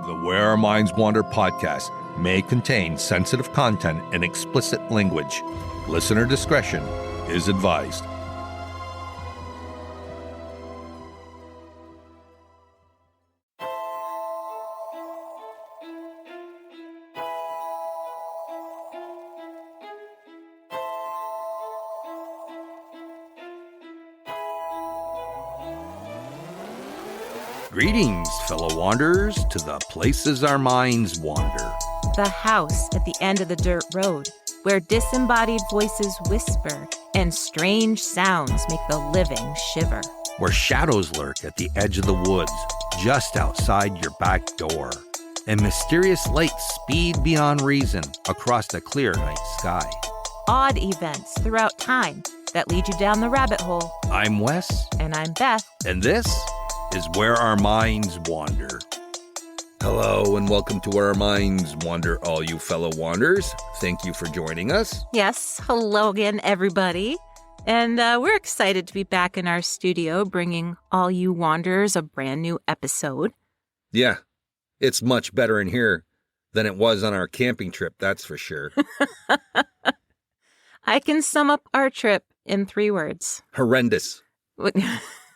The Where Our Minds Wander podcast may contain sensitive content and explicit language. Listener discretion is advised. Greetings, fellow wanderers, to the places our minds wander. The house at the end of the dirt road, where disembodied voices whisper and strange sounds make the living shiver. Where shadows lurk at the edge of the woods, just outside your back door. And mysterious lights speed beyond reason across the clear night sky. Odd events throughout time that lead you down the rabbit hole. I'm Wes. And I'm Beth. And this is Where Our Minds Wander. Hello and welcome to Where Our Minds Wander, all you fellow wanderers. Thank you for joining us. Yes, hello again, everybody. And we're excited to be back in our studio, bringing all you wanderers a brand new episode. Yeah, it's much better in here than it was on our camping trip, that's for sure. I can sum up our trip in 3 words. Horrendous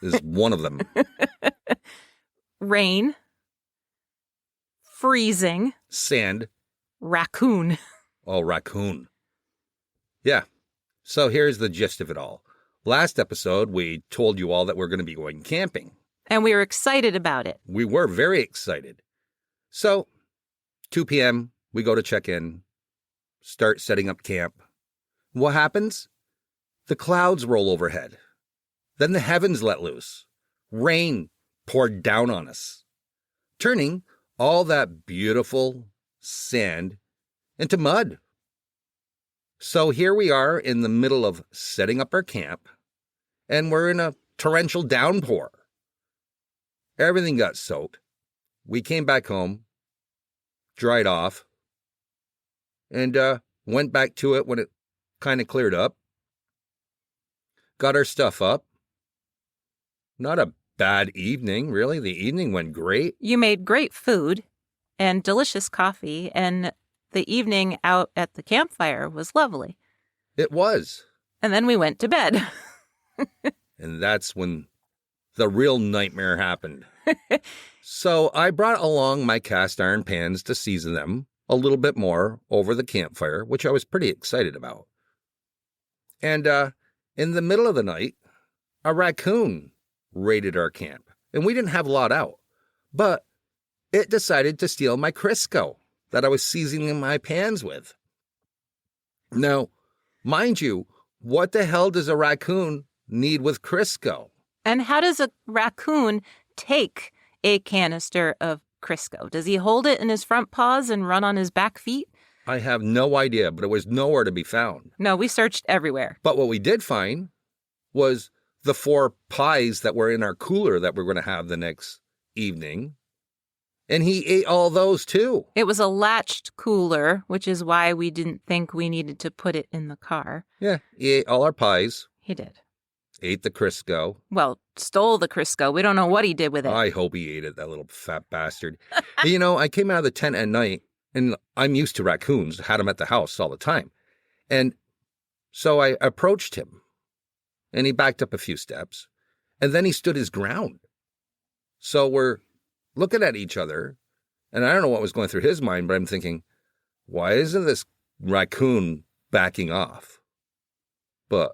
is one of them. Rain. Freezing. Sand. Raccoon. Oh, raccoon. Yeah. So here's the gist of it all. Last episode, we told you all that we're going to be going camping. And we were excited about it. We were very excited. So, 2 p.m., we go to check in, start setting up camp. What happens? The clouds roll overhead. Then the heavens let loose. Rain poured down on us, turning all that beautiful sand into mud. So here we are in the middle of setting up our camp, and we're in a torrential downpour. Everything got soaked. We came back home, dried off, and went back to it when it kind of cleared up. Got our stuff up. Not a bad evening, really. The evening went great. You made great food and delicious coffee, and the evening out at the campfire was lovely. It was. And then we went to bed. And that's when the real nightmare happened. So I brought along my cast iron pans to season them a little bit more over the campfire, which I was pretty excited about. And in the middle of the night, a raccoon raided our camp, and we didn't have a lot out, but it decided to steal my Crisco that I was seasoning my pans with. Now, mind you, what the hell does a raccoon need with Crisco? And how does a raccoon take a canister of Crisco? Does he hold it in his front paws and run on his back feet? I have no idea, but it was nowhere to be found. No, we searched everywhere. But what we did find was the 4 pies that were in our cooler that we're going to have the next evening. And he ate all those too. It was a latched cooler, which is why we didn't think we needed to put it in the car. Yeah, he ate all our pies. He did. Ate the Crisco. Well, stole the Crisco. We don't know what he did with it. I hope he ate it, that little fat bastard. You know, I came out of the tent at night, and I'm used to raccoons, had them at the house all the time. And so I approached him. And he backed up a few steps, and then he stood his ground. So we're looking at each other, and I don't know what was going through his mind, but I'm thinking, why isn't this raccoon backing off? But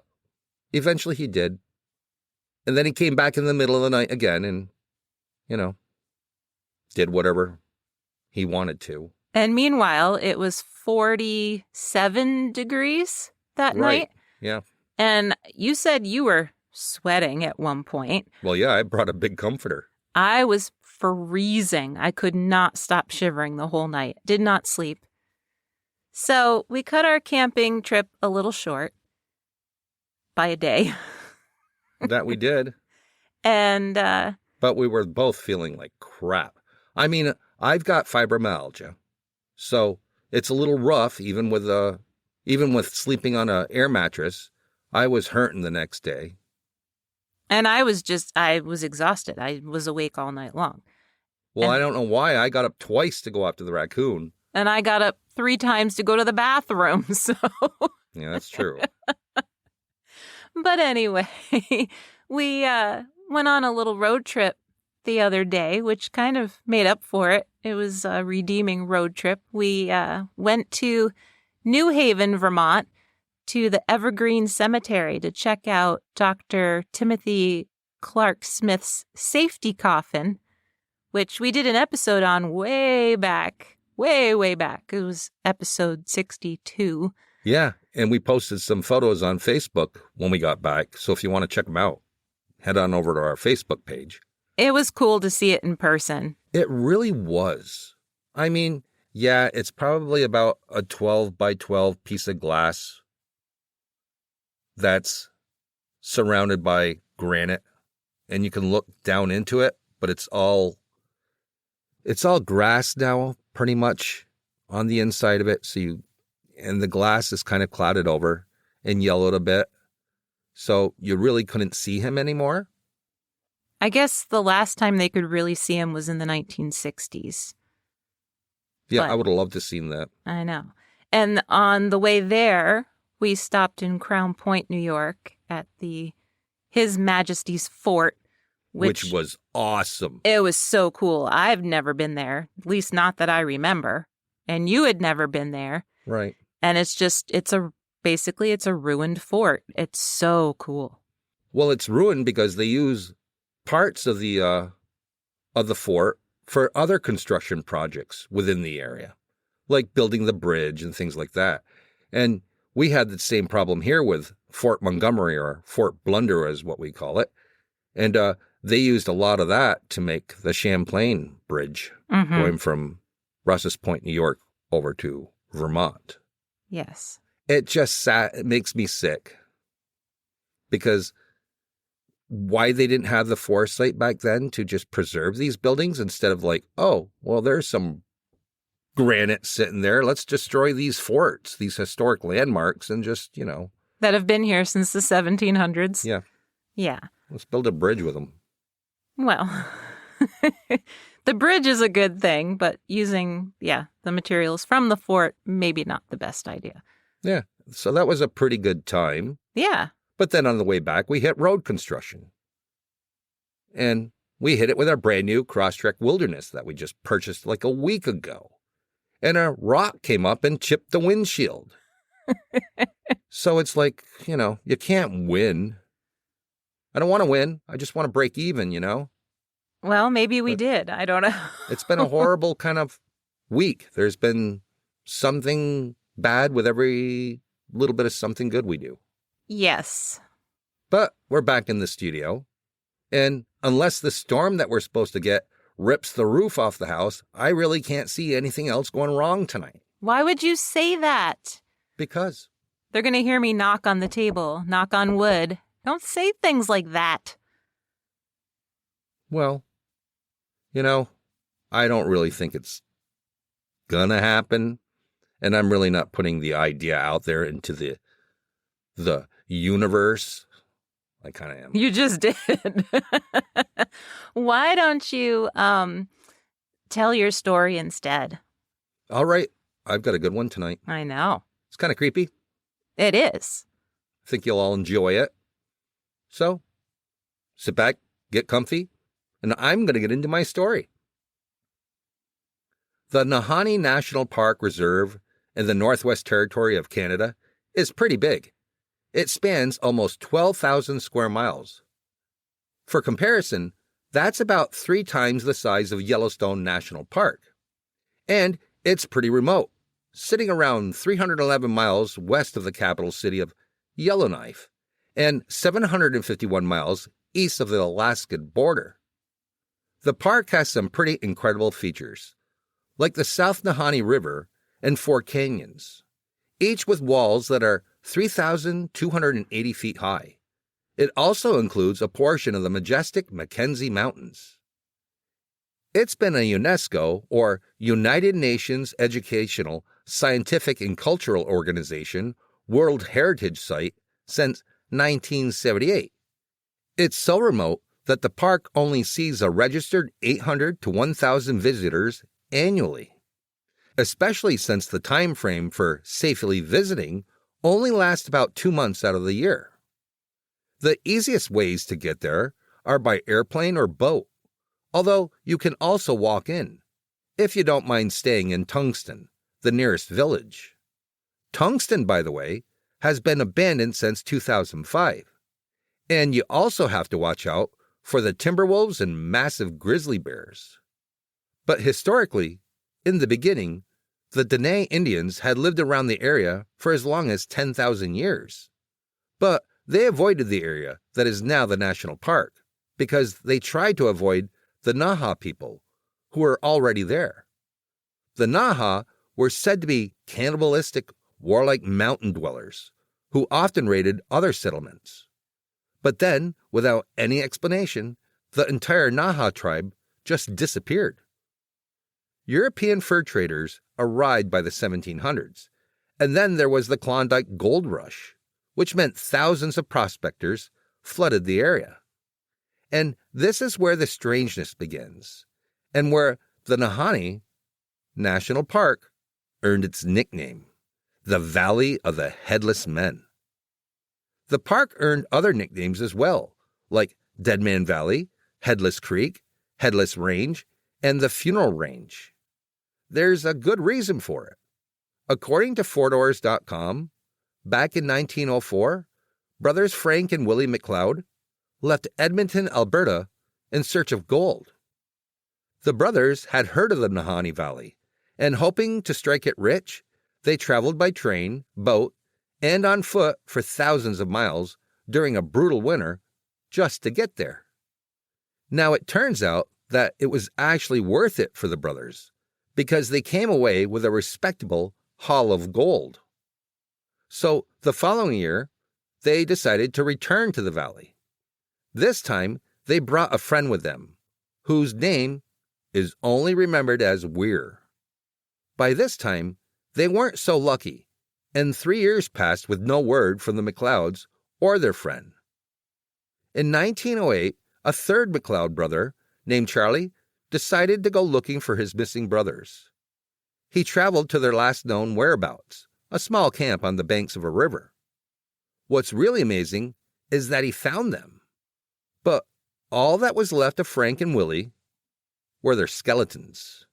eventually he did. And then he came back in the middle of the night again and, did whatever he wanted to. And meanwhile, it was 47 degrees that night. Yeah. And you said you were sweating at one point. Well, yeah, I brought a big comforter. I was freezing. I could not stop shivering the whole night. Did not sleep. So we cut our camping trip a little short by a day. That we did. And but we were both feeling like crap. I mean, I've got fibromyalgia. So it's a little rough, even with sleeping on an air mattress. I was hurting the next day. And I was exhausted. I was awake all night long. Well, I don't know why. I got up twice to go after the raccoon. And I got up 3 times to go to the bathroom, so... Yeah, that's true. But anyway, we went on a little road trip the other day, which kind of made up for it. It was a redeeming road trip. We went to New Haven, Vermont, to the Evergreen Cemetery to check out Dr. Timothy Clark Smith's safety coffin, which we did an episode on way back. It was episode 62. Yeah, and we posted some photos on Facebook when we got back. So if you want to check them out, head on over to our Facebook page. It was cool to see it in person. It really was. I mean, yeah, it's probably about a 12 by 12 piece of glass that's surrounded by granite, and you can look down into it, but it's all grass now, pretty much on the inside of it. And the glass is kind of clouded over and yellowed a bit. So you really couldn't see him anymore. I guess the last time they could really see him was in the 1960s. Yeah, But I would have loved to have seen that. I know. And on the way there, we stopped in Crown Point, New York at His Majesty's Fort. Which was awesome. It was so cool. I've never been there, at least not that I remember. And you had never been there. Right. And basically it's a ruined fort. It's so cool. Well, it's ruined because they use parts of the fort for other construction projects within the area, like building the bridge and things like that. And we had the same problem here with Fort Montgomery, or Fort Blunder is what we call it. And they used a lot of that to make the Champlain Bridge going from Rouse's Point, New York, over to Vermont. Yes. It makes me sick. Because why they didn't have the foresight back then to just preserve these buildings instead of like, oh, well, there's some granite sitting there. Let's destroy these forts, these historic landmarks, and just, That have been here since the 1700s. Yeah. Yeah. Let's build a bridge with them. Well, the bridge is a good thing, but using, the materials from the fort, maybe not the best idea. Yeah. So that was a pretty good time. Yeah. But then on the way back, we hit road construction. And we hit it with our brand new Crosstrek Wilderness that we just purchased like a week ago. And a rock came up and chipped the windshield. So it's like, you can't win. I don't want to win. I just want to break even, Well, maybe we did. I don't know. It's been a horrible kind of week. There's been something bad with every little bit of something good we do. Yes. But we're back in the studio. And unless the storm that we're supposed to get rips the roof off the house, I really can't see anything else going wrong tonight. Why would you say that? Because they're going to hear me knock on the table, knock on wood. Don't say things like that. Well, I don't really think it's gonna happen. And I'm really not putting the idea out there into the universe. I kind of am. You just did. Why don't you tell your story instead? All right. I've got a good one tonight. I know. It's kind of creepy. It is. I think you'll all enjoy it. So, sit back, get comfy, and I'm going to get into my story. The Nahanni National Park Reserve in the Northwest Territory of Canada is pretty big. It spans almost 12,000 square miles. For comparison, that's about 3 times the size of Yellowstone National Park. And it's pretty remote, sitting around 311 miles west of the capital city of Yellowknife and 751 miles east of the Alaskan border. The park has some pretty incredible features, like the South Nahanni River and 4 canyons, each with walls that are 3,280 feet high. It also includes a portion of the majestic Mackenzie Mountains. It's been a UNESCO, or United Nations Educational, Scientific and Cultural Organization, World Heritage Site since 1978. It's so remote that the park only sees a registered 800 to 1,000 visitors annually, especially since the time frame for safely visiting only lasts about 2 months out of the year. The easiest ways to get there are by airplane or boat, although you can also walk in, if you don't mind staying in Tungsten, the nearest village. Tungsten, by the way, has been abandoned since 2005, and you also have to watch out for the timberwolves and massive grizzly bears. But historically, in the beginning, the Dene Indians had lived around the area for as long as 10,000 years. But they avoided the area that is now the national park because they tried to avoid the Naha people, who were already there. The Naha were said to be cannibalistic, warlike mountain dwellers who often raided other settlements. But then, without any explanation, the entire Naha tribe just disappeared. European fur traders arrived by the 1700s, and then there was the Klondike Gold Rush, which meant thousands of prospectors flooded the area. And this is where the strangeness begins, and where the Nahanni National Park earned its nickname, the Valley of the Headless Men. The park earned other nicknames as well, like Dead Man Valley, Headless Creek, Headless Range, and the Funeral Range. There's a good reason for it. According to fourdoors.com, back in 1904, brothers Frank and Willie McLeod left Edmonton, Alberta, in search of gold. The brothers had heard of the Nahanni Valley, and hoping to strike it rich, they traveled by train, boat, and on foot for thousands of miles during a brutal winter just to get there. Now it turns out that it was actually worth it for the brothers, because they came away with a respectable haul of gold. So the following year, they decided to return to the valley. This time, they brought a friend with them, whose name is only remembered as Weir. By this time, they weren't so lucky, and 3 years passed with no word from the McLeods or their friend. In 1908, a third McLeod brother, named Charlie, decided to go looking for his missing brothers. He traveled to their last known whereabouts, a small camp on the banks of a river. What's really amazing is that he found them. But all that was left of Frank and Willie were their skeletons.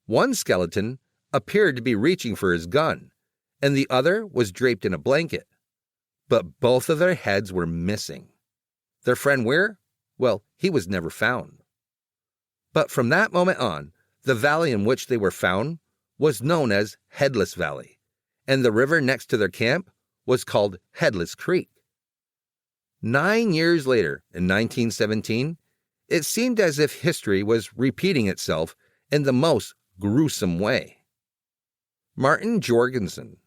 One skeleton appeared to be reaching for his gun, and the other was draped in a blanket. But both of their heads were missing. Their friend Weir? Well, he was never found. But from that moment on, the valley in which they were found was known as Headless Valley, and the river next to their camp was called Headless Creek. 9 years later, in 1917, it seemed as if history was repeating itself in the most gruesome way. Martin Jorgensen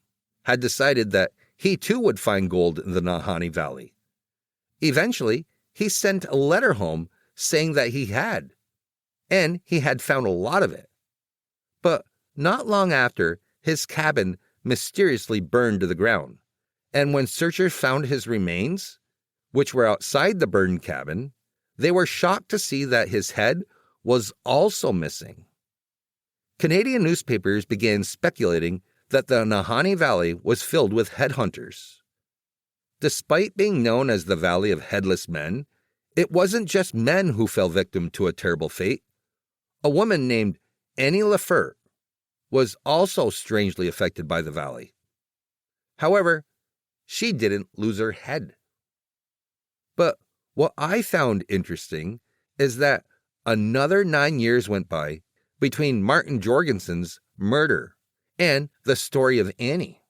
had decided that he too would find gold in the Nahanni Valley. Eventually, he sent a letter home saying that he had, and he had found a lot of it. But not long after, his cabin mysteriously burned to the ground, and when searchers found his remains, which were outside the burned cabin, they were shocked to see that his head was also missing. Canadian newspapers began speculating that the Nahanni Valley was filled with headhunters. Despite being known as the Valley of Headless Men, it wasn't just men who fell victim to a terrible fate. A woman named Annie Lefert was also strangely affected by the valley. However, she didn't lose her head. But what I found interesting is that another 9 years went by between Martin Jorgensen's murder and the story of Annie.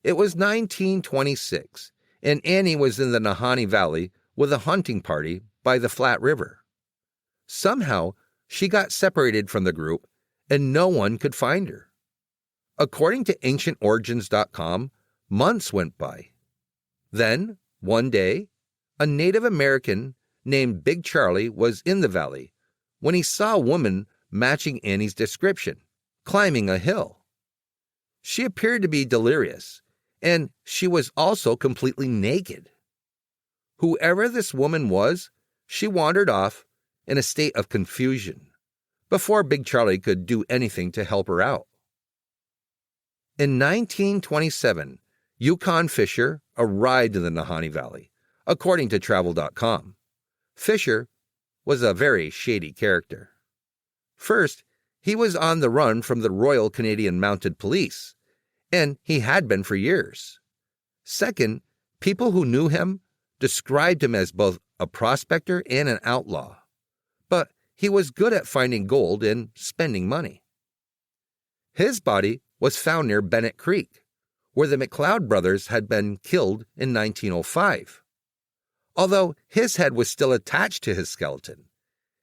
It was 1926, and Annie was in the Nahanni Valley with a hunting party by the Flat River. Somehow, she got separated from the group, and no one could find her. According to AncientOrigins.com, months went by. Then, one day, a Native American named Big Charlie was in the valley when he saw a woman matching Annie's description, climbing a hill. She appeared to be delirious, and she was also completely naked. Whoever this woman was she wandered off in a state of confusion before Big Charlie could do anything to help her out. In 1927, Yukon Fisher arrived in the Nahanni Valley, according to Travel.com. Fisher was a very shady character. First, he was on the run from the Royal Canadian Mounted Police, and he had been for years. Second, people who knew him described him as both a prospector and an outlaw, but he was good at finding gold and spending money. His body was found near Bennett Creek, where the McLeod brothers had been killed in 1905. Although his head was still attached to his skeleton,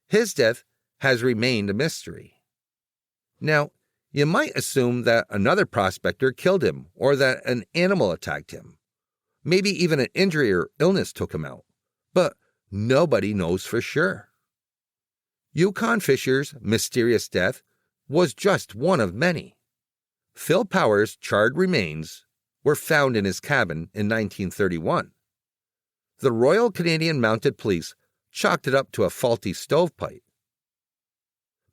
his death has remained a mystery. Now, you might assume that another prospector killed him or that an animal attacked him. Maybe even an injury or illness took him out, but nobody knows for sure. Yukon Fisher's mysterious death was just one of many. Phil Powers' charred remains were found in his cabin in 1931. The Royal Canadian Mounted Police chalked it up to a faulty stovepipe.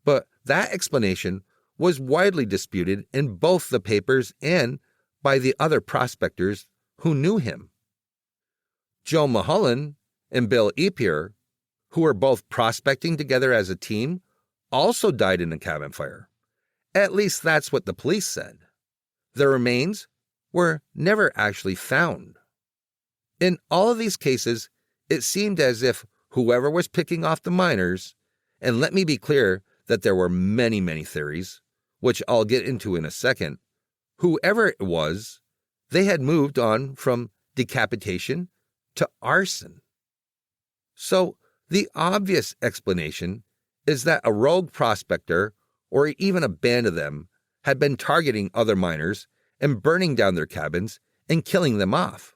But that explanation was widely disputed in both the papers and by the other prospectors who knew him. Joe Mulholland and Bill Epier, who were both prospecting together as a team, also died in a cabin fire. At least that's what the police said. Their remains were never actually found. In all of these cases, it seemed as if whoever was picking off the miners, and let me be clear that there were many, many theories, which I'll get into in a second, whoever it was, they had moved on from decapitation to arson. So the obvious explanation is that a rogue prospector, or even a band of them, had been targeting other miners and burning down their cabins and killing them off.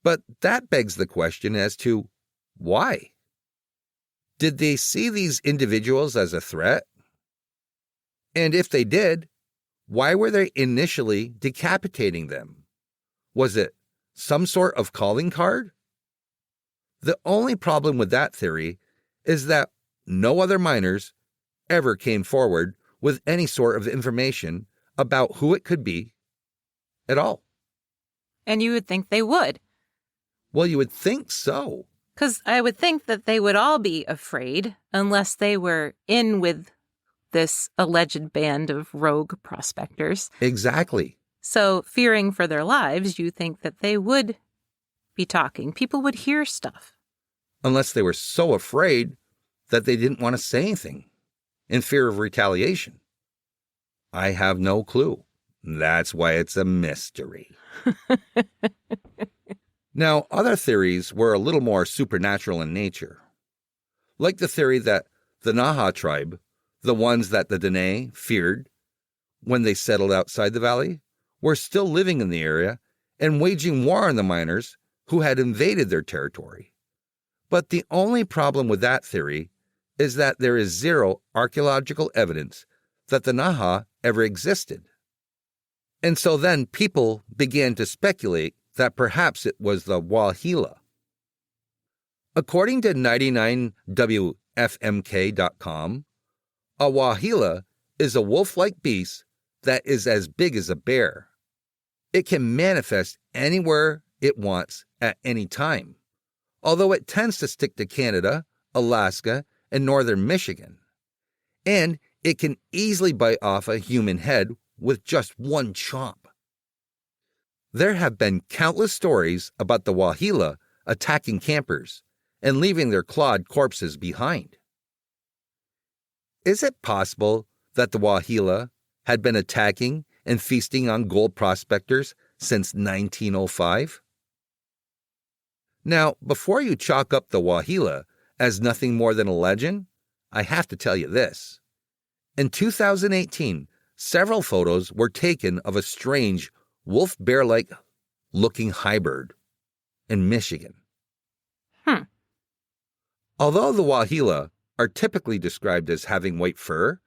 But that begs the question as to why? Did they see these individuals as a threat? And if they did, why were they initially decapitating them? Was it some sort of calling card? The only problem with that theory is that no other miners ever came forward with any sort of information about who it could be at all. And you would think they would. Well, you would think so. Because I would think that they would all be afraid unless they were in with this alleged band of rogue prospectors. Exactly. So fearing for their lives, you think that they would be talking. People would hear stuff. Unless they were so afraid that they didn't want to say anything in fear of retaliation. I have no clue. That's why it's a mystery. Now, other theories were a little more supernatural in nature. Like the theory that the Naha tribe, the ones that the Dene feared when they settled outside the valley, were still living in the area and waging war on the miners who had invaded their territory. But the only problem with that theory is that there is zero archaeological evidence that the Naha ever existed. And so then people began to speculate that perhaps it was the Wahila. According to 99WFMK.com, a Wahila is a wolf-like beast that is as big as a bear. It can manifest anywhere it wants at any time, although it tends to stick to Canada, Alaska, and northern Michigan. And it can easily bite off a human head with just one chomp. There have been countless stories about the Wahila attacking campers and leaving their clawed corpses behind. Is it possible that the Wahila had been attacking and feasting on gold prospectors since 1905? Now, before you chalk up the Wahila as nothing more than a legend, I have to tell you this. In 2018, several photos were taken of a strange wolf-bear-like looking hybrid in Michigan. Although the Wahila are typically described as having white fur,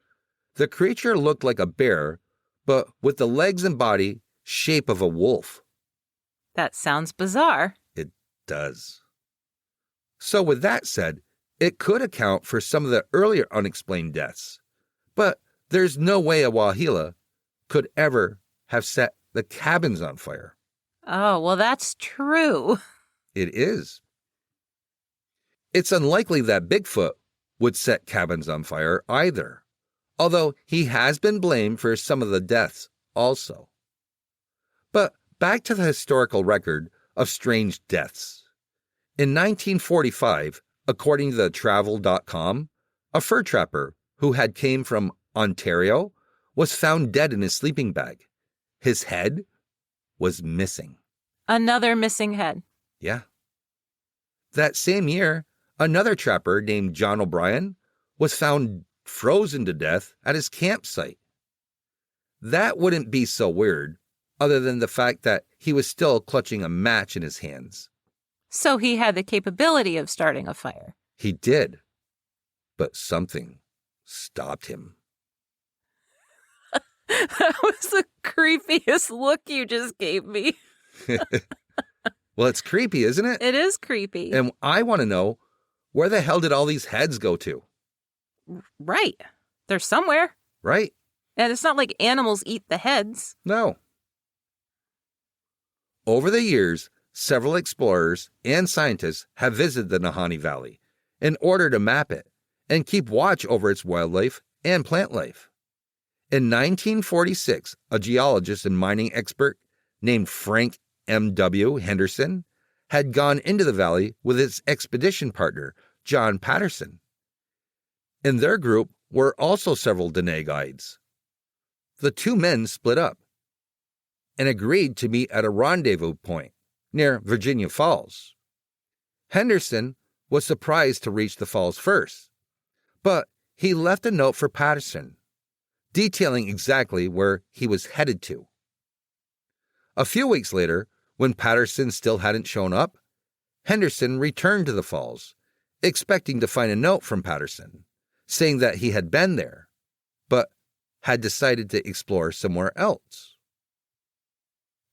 the creature looked like a bear, but with the legs and body shape of a wolf. That sounds bizarre. It does. So with that said, it could account for some of the earlier unexplained deaths. But there's no way a Wahila could ever have set the cabins on fire. Oh, well, that's true. It is. It's unlikely that Bigfoot would set cabins on fire either, although he has been blamed for some of the deaths also. But back to the historical record of strange deaths. In 1945, according to the travel.com, a fur trapper who had came from Ontario was found dead in his sleeping bag. His head was missing. Another missing head. Yeah. That same year, another trapper named John O'Brien was found frozen to death at his campsite. That wouldn't be so weird, other than the fact that he was still clutching a match in his hands. So he had the capability of starting a fire. He did, but something stopped him. That was the creepiest look you just gave me. Well, it's creepy, isn't it? It is creepy. And I want to know, where the hell did all these heads go to? Right. They're somewhere. Right? And it's not like animals eat the heads. No. Over the years, several explorers and scientists have visited the Nahanni Valley in order to map it and keep watch over its wildlife and plant life. In 1946, a geologist and mining expert named Frank M.W. Henderson had gone into the valley with his expedition partner, John Patterson. In their group were also several Dene guides. The two men split up and agreed to meet at a rendezvous point near Virginia Falls. Henderson was surprised to reach the falls first, but he left a note for Patterson, detailing exactly where he was headed to. A few weeks later, when Patterson still hadn't shown up, Henderson returned to the falls, expecting to find a note from Patterson, saying that he had been there, but had decided to explore somewhere else.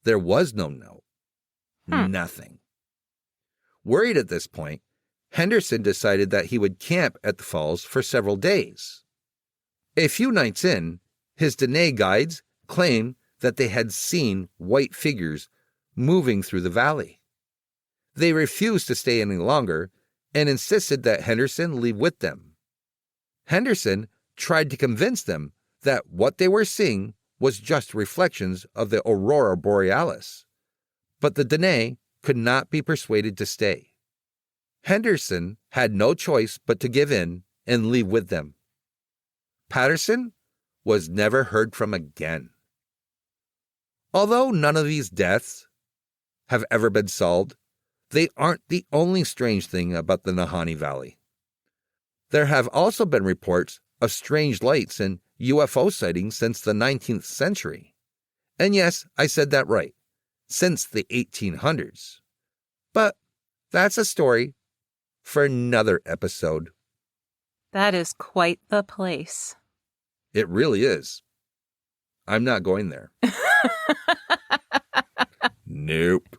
There was no note. Nothing. Worried at this point, Henderson decided that he would camp at the falls for several days. A few nights in, his Dene guides claimed that they had seen white figures moving through the valley. They refused to stay any longer and insisted that Henderson leave with them. Henderson tried to convince them that what they were seeing was just reflections of the aurora borealis, but the Dene could not be persuaded to stay. Henderson had no choice but to give in and leave with them. Patterson was never heard from again. Although none of these deaths have ever been solved, they aren't the only strange thing about the Nahanni Valley. There have also been reports of strange lights and UFO sightings since the 19th century. And yes, I said that right, since the 1800s. But that's a story for another episode. That is quite the place. It really is. I'm not going there. Nope.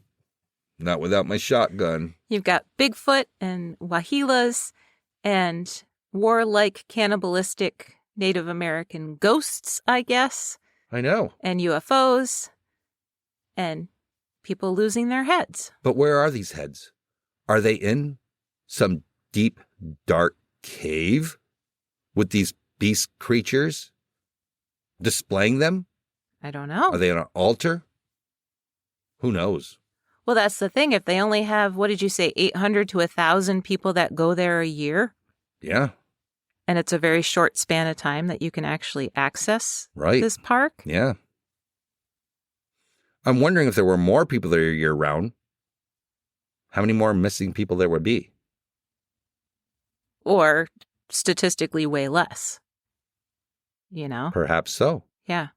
Not without my shotgun. You've got Bigfoot and Wahilas and warlike cannibalistic Native American ghosts, I guess. I know. And UFOs and people losing their heads. But where are these heads? Are they in some deep, dark cave with these beast creatures displaying them? I don't know. Are they on an altar? Who knows? Well, that's the thing. If they only have, what did you say, 800 to 1,000 people that go there a year? Yeah. And it's a very short span of time that you can actually access this park? Yeah. I'm wondering if there were more people there year-round, how many more missing people there would be? Or statistically way less. You know? Perhaps so. Yeah.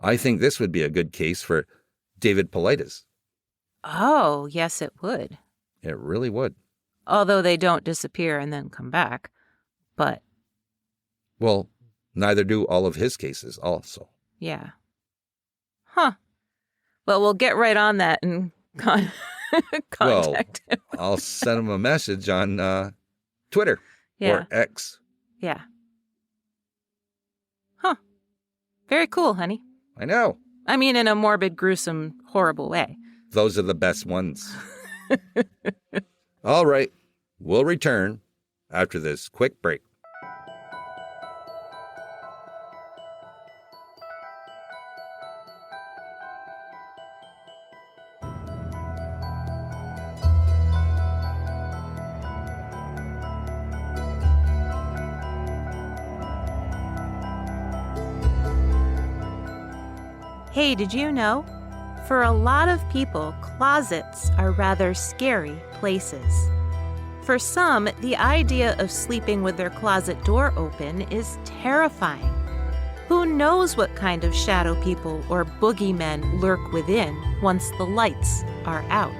I think this would be a good case for David Paulides. Oh, yes, it would. It really would. Although they don't disappear and then come back. But. Well, neither do all of his cases also. Yeah. Huh. Well, we'll get right on that and contact him. I'll send him a message on Twitter or X. Yeah. Huh. Very cool, honey. I know. I mean, in a morbid, gruesome, horrible way. Those are the best ones. All right. We'll return after this quick break. Hey, did you know? For a lot of people, closets are rather scary places. For some, the idea of sleeping with their closet door open is terrifying. Who knows what kind of shadow people or boogeymen lurk within once the lights are out?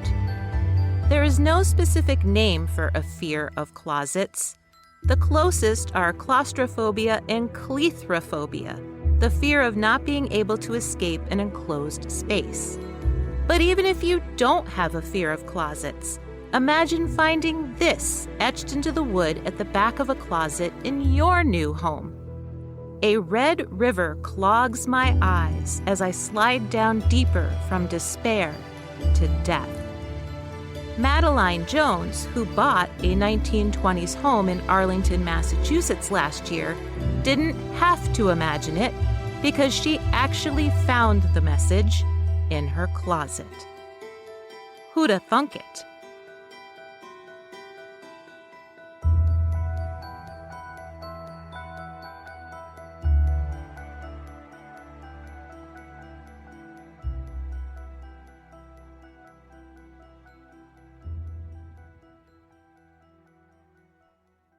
There is no specific name for a fear of closets. The closest are claustrophobia and cleithrophobia, the fear of not being able to escape an enclosed space. But even if you don't have a fear of closets, imagine finding this etched into the wood at the back of a closet in your new home. A red river clogs my eyes as I slide down deeper from despair to death. Madeline Jones, who bought a 1920s home in Arlington, Massachusetts last year, didn't have to imagine it because she actually found the message in her closet. Who'da thunk it?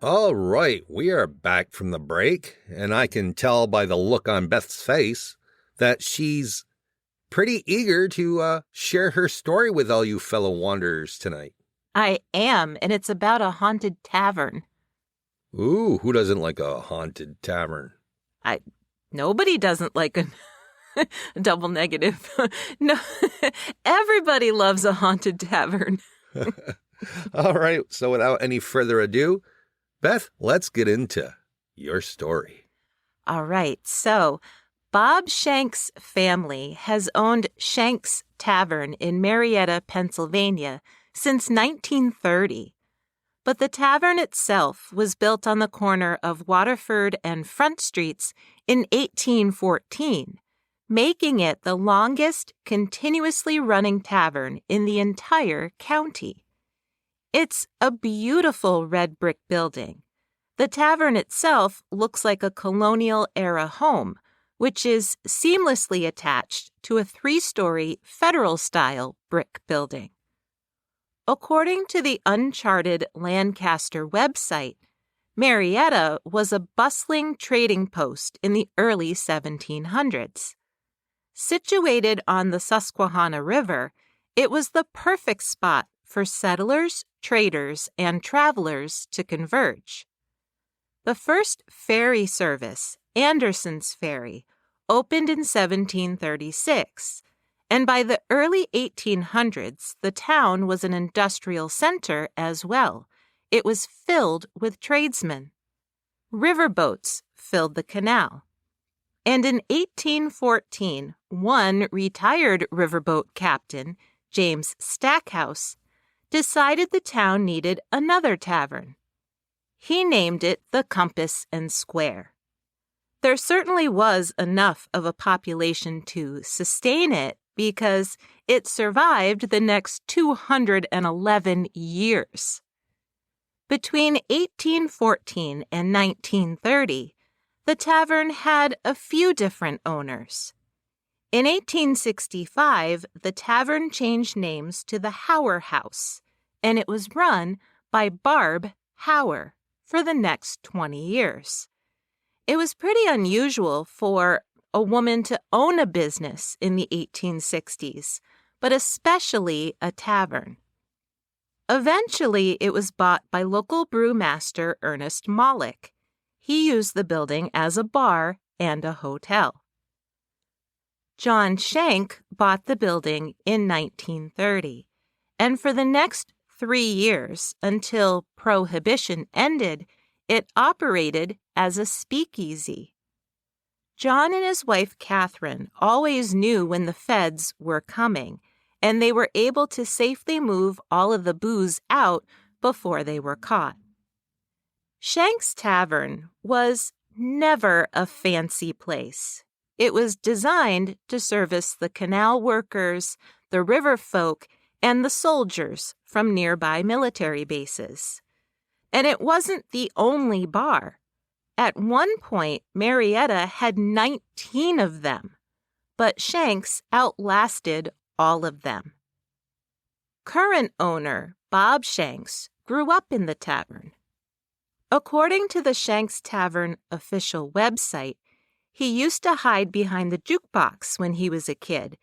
All right, we are back from the break, and I can tell by the look on Beth's face that she's pretty eager to share her story with all you fellow wanderers tonight. I am, and it's about a haunted tavern. Ooh, who doesn't like a haunted tavern? Nobody doesn't like a double negative. No, everybody loves a haunted tavern. All right, so without any further ado, Beth, let's get into your story. All right, so Bob Shank's family has owned Shank's Tavern in Marietta, Pennsylvania since 1930. But the tavern itself was built on the corner of Waterford and Front Streets in 1814, making it the longest continuously running tavern in the entire county. It's a beautiful red brick building. The tavern itself looks like a colonial-era home, which is seamlessly attached to a 3-story federal-style brick building. According to the Uncharted Lancaster website, Marietta was a bustling trading post in the early 1700s. Situated on the Susquehanna River, it was the perfect spot for settlers, traders, and travelers to converge. The first ferry service, Anderson's Ferry, opened in 1736, and by the early 1800s, the town was an industrial center as well. It was filled with tradesmen. Riverboats filled the canal. And in 1814, one retired riverboat captain, James Stackhouse, decided the town needed another tavern. He named it the Compass and Square. There certainly was enough of a population to sustain it because it survived the next 211 years. Between 1814 and 1930, the tavern had a few different owners. In 1865, the tavern changed names to the Hauer House, and it was run by Barb Hauer for the next 20 years. It was pretty unusual for a woman to own a business in the 1860s, but especially a tavern. Eventually, it was bought by local brewmaster Ernest Mollick. He used the building as a bar and a hotel. John Shank bought the building in 1930, and for the next 3 years, until Prohibition ended, it operated as a speakeasy. John and his wife, Catherine, always knew when the feds were coming, and they were able to safely move all of the booze out before they were caught. Shank's Tavern was never a fancy place. It was designed to service the canal workers, the river folk, and the soldiers from nearby military bases. And it wasn't the only bar. At one point, Marietta had 19 of them, but Shank's outlasted all of them. Current owner Bob Shanks grew up in the tavern. According to the Shank's Tavern official website, he used to hide behind the jukebox when he was a kid,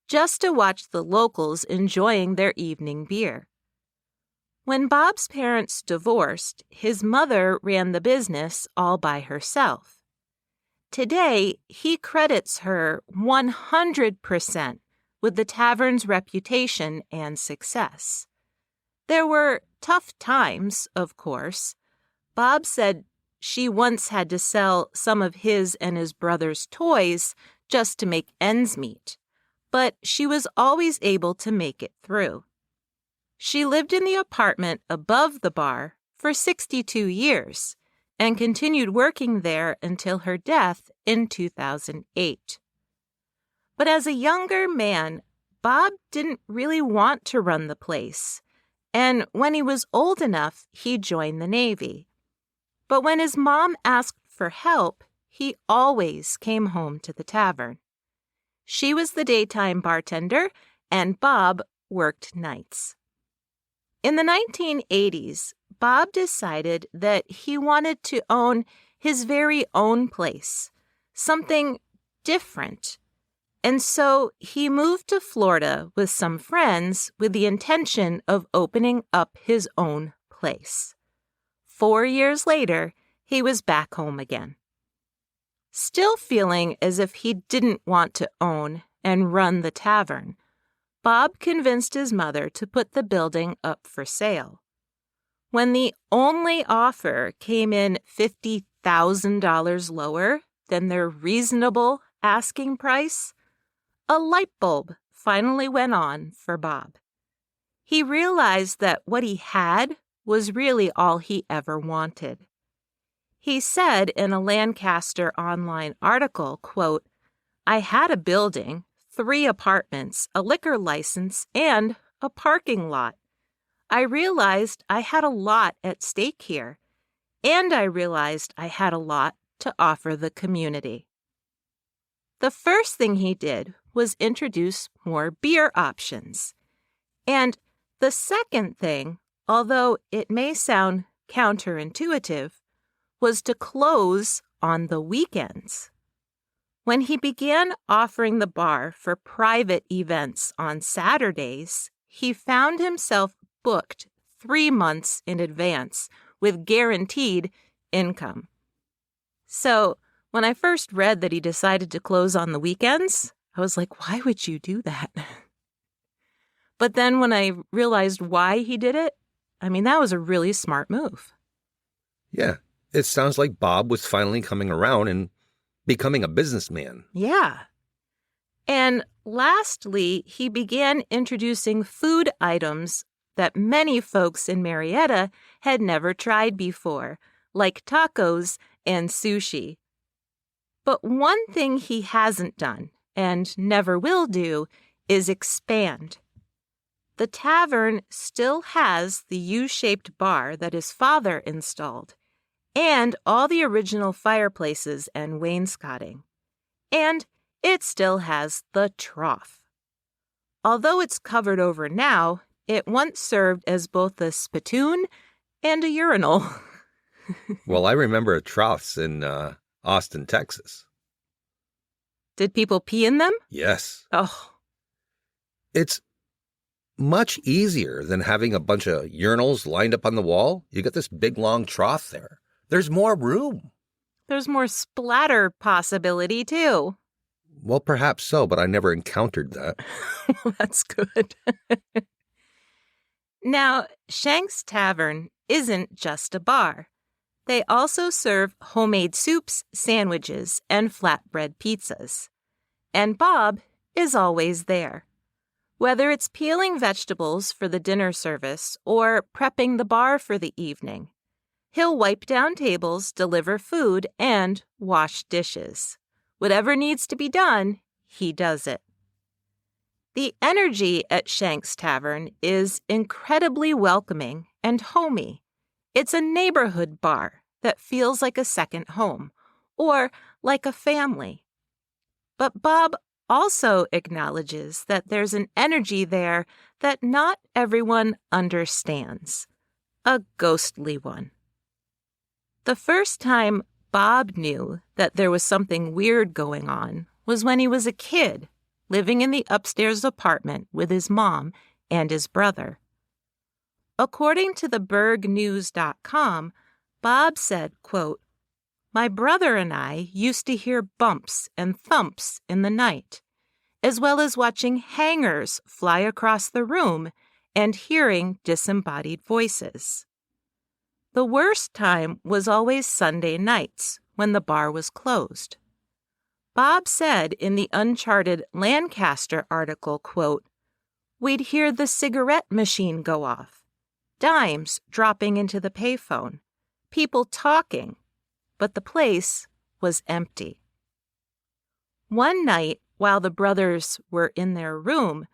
just to watch the locals enjoying their evening beer. When Bob's parents divorced, his mother ran the business all by herself. Today, he credits her 100% with the tavern's reputation and success. There were tough times, of course. Bob said she once had to sell some of his and his brother's toys just to make ends meet, but she was always able to make it through. She lived in the apartment above the bar for 62 years and continued working there until her death in 2008. But as a younger man, Bob didn't really want to run the place, and when he was old enough, he joined the Navy. But when his mom asked for help, he always came home to the tavern. She was the daytime bartender, and Bob worked nights. In the 1980s, Bob decided that he wanted to own his very own place, something different. And so he moved to Florida with some friends with the intention of opening up his own place. 4 years later, he was back home again. Still feeling as if he didn't want to own and run the tavern, Bob convinced his mother to put the building up for sale. When the only offer came in $50,000 lower than their reasonable asking price, a light bulb finally went on for Bob. He realized that what he had was really all he ever wanted. He said in a Lancaster Online article, quote, "I had a building, 3 apartments, a liquor license, and a parking lot. I realized I had a lot at stake here, and I realized I had a lot to offer the community." The first thing he did was introduce more beer options. And the second thing, although it may sound counterintuitive, was to close on the weekends. When he began offering the bar for private events on Saturdays, he found himself booked 3 months in advance with guaranteed income. So when I first read that he decided to close on the weekends, I was like, why would you do that? But then when I realized why he did it, that was a really smart move. Yeah, it sounds like Bob was finally coming around and becoming a businessman. Yeah. And lastly, he began introducing food items that many folks in Marietta had never tried before, like tacos and sushi. But one thing he hasn't done, and never will do, is expand. The tavern still has the U-shaped bar that his father installed, and all the original fireplaces and wainscoting. And it still has the trough. Although it's covered over now, it once served as both a spittoon and a urinal. Well, I remember troughs in Austin, Texas. Did people pee in them? Yes. Oh. It's much easier than having a bunch of urinals lined up on the wall. You got this big, long trough there. There's more room. There's more splatter possibility, too. Well, perhaps so, but I never encountered that. Well, that's good. Now, Shank's Tavern isn't just a bar. They also serve homemade soups, sandwiches, and flatbread pizzas. And Bob is always there. Whether it's peeling vegetables for the dinner service or prepping the bar for the evening, he'll wipe down tables, deliver food, and wash dishes. Whatever needs to be done, he does it. The energy at Shank's Tavern is incredibly welcoming and homey. It's a neighborhood bar that feels like a second home, or like a family. But Bob also acknowledges that there's an energy there that not everyone understands, a ghostly one. The first time Bob knew that there was something weird going on was when he was a kid, living in the upstairs apartment with his mom and his brother. According to the bergnews.com, Bob said, quote, "My brother and I used to hear bumps and thumps in the night, as well as watching hangers fly across the room and hearing disembodied voices. The worst time was always Sunday nights when the bar was closed." Bob said in the Uncharted Lancaster article, quote, "We'd hear the cigarette machine go off, dimes dropping into the payphone, people talking, but the place was empty." One night, while the brothers were in their room,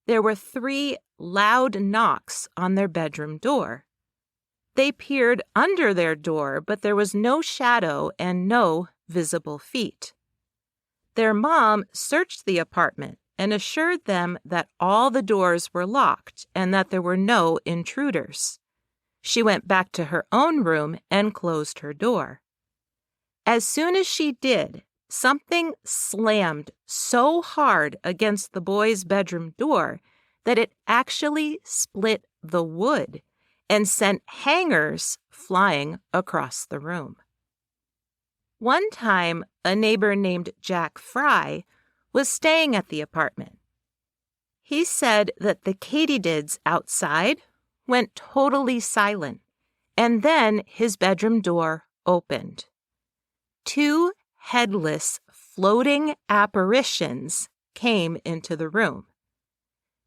there were 3 loud knocks on their bedroom door. They peered under their door, but there was no shadow and no visible feet. Their mom searched the apartment and assured them that all the doors were locked and that there were no intruders. She went back to her own room and closed her door. As soon as she did, something slammed so hard against the boys' bedroom door that it actually split the wood and sent hangers flying across the room. One time, a neighbor named Jack Fry was staying at the apartment. He said that the katydids outside went totally silent, and then his bedroom door opened. 2 headless, floating apparitions came into the room.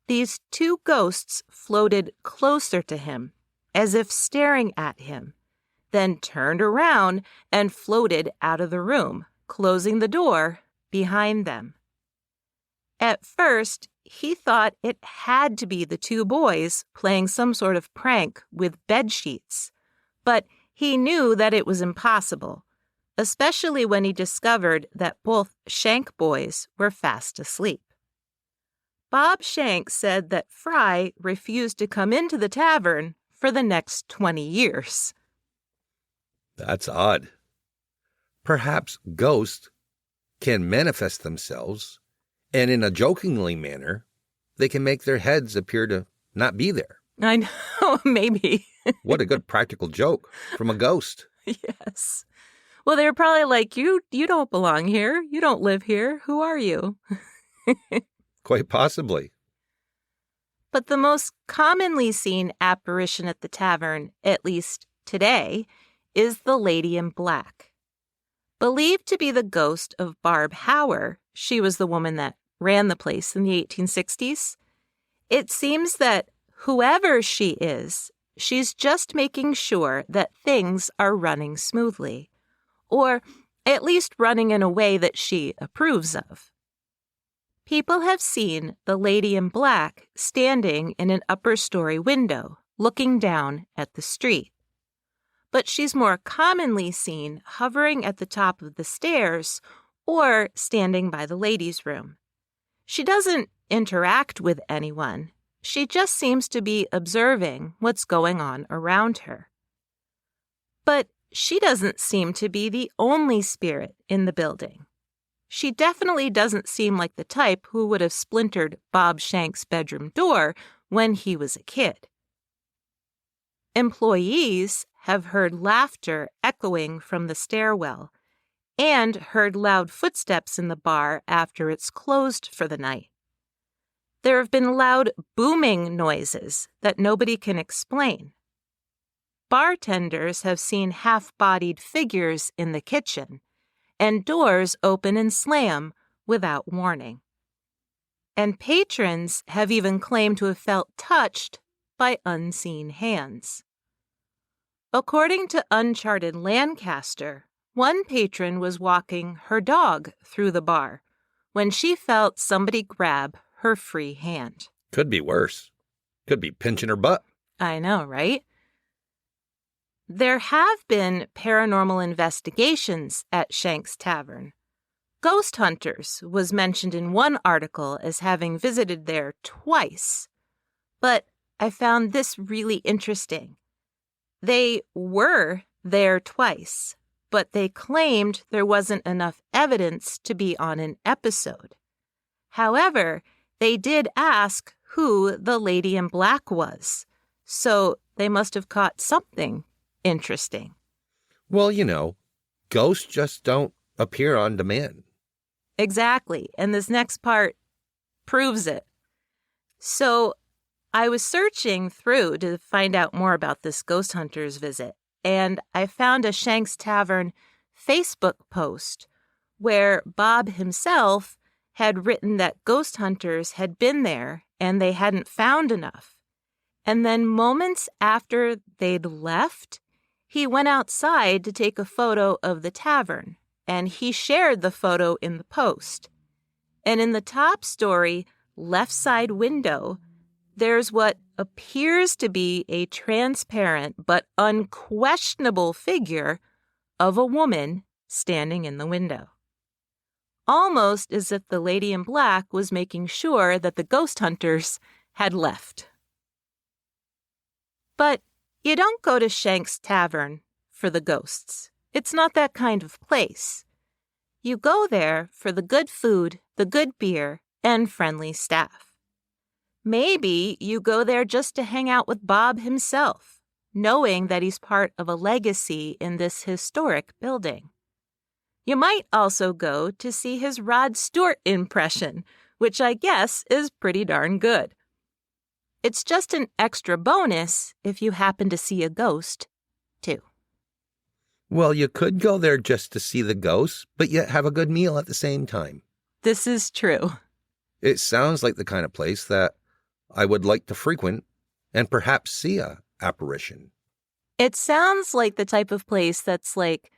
These 2 ghosts floated closer to him, as if staring at him, then turned around and floated out of the room, closing the door behind them. At first, he thought it had to be the 2 boys playing some sort of prank with bed sheets, but he knew that it was impossible, especially when he discovered that both Shank boys were fast asleep. Bob Shank said that Fry refused to come into the tavern for the next 20 years. That's odd. Perhaps ghosts can manifest themselves, and in a jokingly manner, they can make their heads appear to not be there. I know, maybe. What a good practical joke from a ghost. Yes. Well, they were probably like, you don't belong here. You don't live here. Who are you? Quite possibly. But the most commonly seen apparition at the tavern, at least today, is the Lady in Black. Believed to be the ghost of Barb Hauer, she was the woman that ran the place in the 1860s. It seems that whoever she is, she's just making sure that things are running smoothly, or at least running in a way that she approves of. People have seen the Lady in Black standing in an upper-story window, looking down at the street. But she's more commonly seen hovering at the top of the stairs or standing by the ladies' room. She doesn't interact with anyone. She just seems to be observing what's going on around her. But she doesn't seem to be the only spirit in the building. She definitely doesn't seem like the type who would have splintered Bob Shank's bedroom door when he was a kid. Employees have heard laughter echoing from the stairwell and heard loud footsteps in the bar after it's closed for the night. There have been loud booming noises that nobody can explain. Bartenders have seen half-bodied figures in the kitchen, and doors open and slam without warning. And patrons have even claimed to have felt touched by unseen hands. According to Uncharted Lancaster, one patron was walking her dog through the bar when she felt somebody grab her free hand. Could be worse. Could be pinching her butt. I know, right? There have been paranormal investigations at Shank's Tavern. Ghost hunters was mentioned in one article as having visited there twice. But I found this really interesting. They were there twice, but they claimed there wasn't enough evidence to be on an episode. However, they did ask who the lady in black was, so they must have caught something interesting. Well, ghosts just don't appear on demand. Exactly, and this next part proves it. So I was searching through to find out more about this ghost hunter's visit, and I found a Shank's Tavern Facebook post where Bob himself had written that ghost hunters had been there and they hadn't found enough. And then moments after they'd left, he went outside to take a photo of the tavern, and he shared the photo in the post. And in the top story, left side window, there's what appears to be a transparent but unquestionable figure of a woman standing in the window. Almost as if the lady in black was making sure that the ghost hunters had left. But you don't go to Shank's Tavern for the ghosts. It's not that kind of place. You go there for the good food, the good beer, and friendly staff. Maybe you go there just to hang out with Bob himself, knowing that he's part of a legacy in this historic building. You might also go to see his Rod Stewart impression, which I guess is pretty darn good. It's just an extra bonus if you happen to see a ghost, too. Well, you could go there just to see the ghosts, but yet have a good meal at the same time. This is true. It sounds like the kind of place that I would like to frequent and perhaps see a apparition. It sounds like the type of place that's like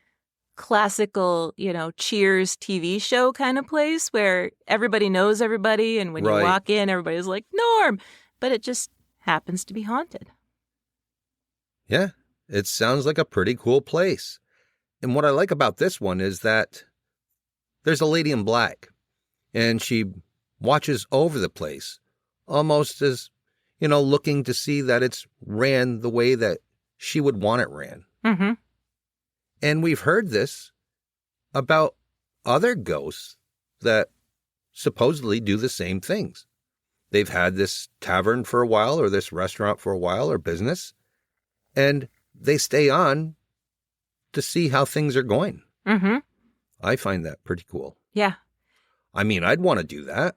classical, Cheers TV show kind of place where everybody knows everybody, and when you walk in, everybody's like, Norm! But it just happens to be haunted. Yeah, it sounds like a pretty cool place. And what I like about this one is that there's a lady in black, and she watches over the place, almost as, looking to see that it's ran the way that she would want it ran. Mm-hmm. And we've heard this about other ghosts that supposedly do the same things. They've had this tavern for a while, or this restaurant for a while, or business, and they stay on to see how things are going. Mm-hmm. I find that pretty cool. Yeah. I mean, I'd want to do that.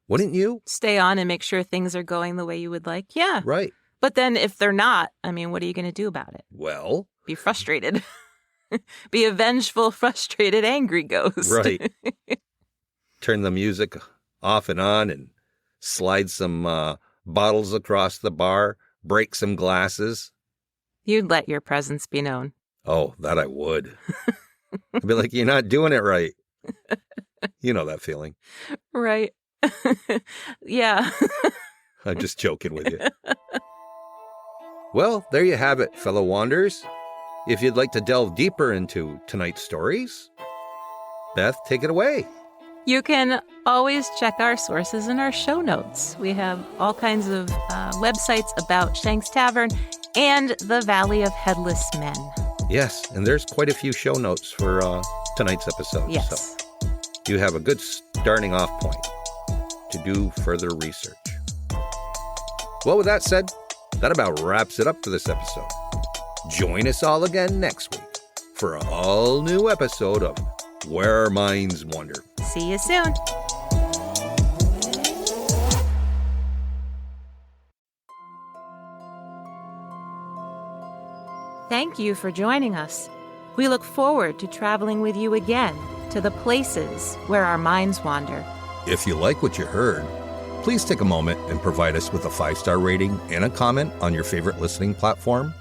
Wouldn't you? Stay on and make sure things are going the way you would like. Yeah. Right. But then if they're not, what are you going to do about it? Well, be frustrated. Be a vengeful, frustrated, angry ghost. Right. Turn the music off and on and slide some bottles across the bar, break some glasses. You'd let your presence be known. Oh, that I would. I'd be like, you're not doing it right. You know that feeling. Right. Yeah. I'm just joking with you. Well, there you have it, fellow wanderers. If you'd like to delve deeper into tonight's stories, Beth, take it away. You can always check our sources in our show notes. We have all kinds of websites about Shank's Tavern and the Valley of Headless Men. Yes, and there's quite a few show notes for tonight's episode. Yes. So you have a good starting off point to do further research. Well, with that said, that about wraps it up for this episode. Join us all again next week for an all-new episode of Where Minds Wander. See you soon. thank you for joining us. We look forward to traveling with you again to the places where our minds wander. If you like what you heard, please take a moment and provide us with a 5-star rating and a comment on your favorite listening platform.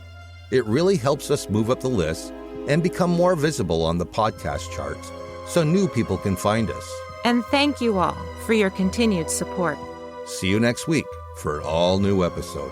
It really helps us move up the list and become more visible on the podcast charts so new people can find us. And thank you all for your continued support. See you next week for an all-new episode.